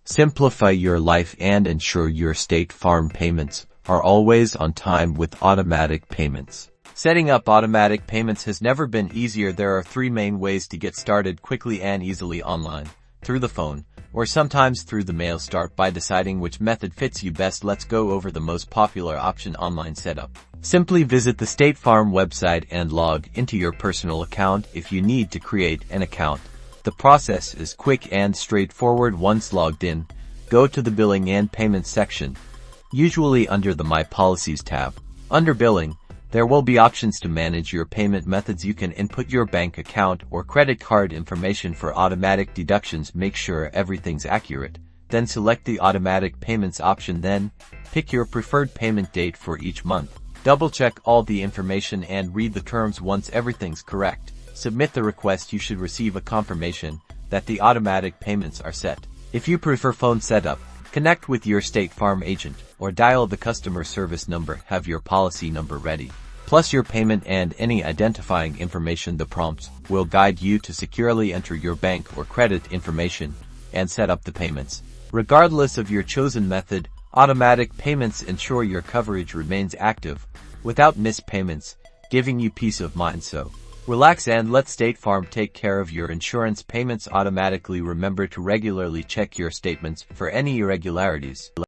Simplify your life and ensure your State Farm payments are always on time with automatic payments. Setting up automatic payments has never been easier. There are three main ways to get started quickly and easily online: through the phone, or sometimes through the mail. Start by deciding which method fits you best. Let's go over the most popular option: online setup. Simply visit the State Farm website and log into your personal account if you need to create an account. The process is quick and straightforward. Once logged in, go to the Billing and Payments section, usually under the My Policies tab. Under Billing, there will be options to manage your payment methods. You can input your bank account or credit card information for automatic deductions. Make sure everything's accurate. Then select the automatic payments option. Then pick your preferred payment date for each month. Double-check all the information and read the terms. Once everything's correct, submit the request. You should receive a confirmation that the automatic payments are set. If you prefer phone setup, connect with your State Farm agent or dial the customer service number. Have your policy number ready, plus your payment and any identifying information. The prompts will guide you to securely enter your bank or credit information and set up the payments. Regardless of your chosen method, automatic payments ensure your coverage remains active without missed payments, giving you peace of mind. So relax and let State Farm take care of your insurance payments automatically. Remember to regularly check your statements for any irregularities.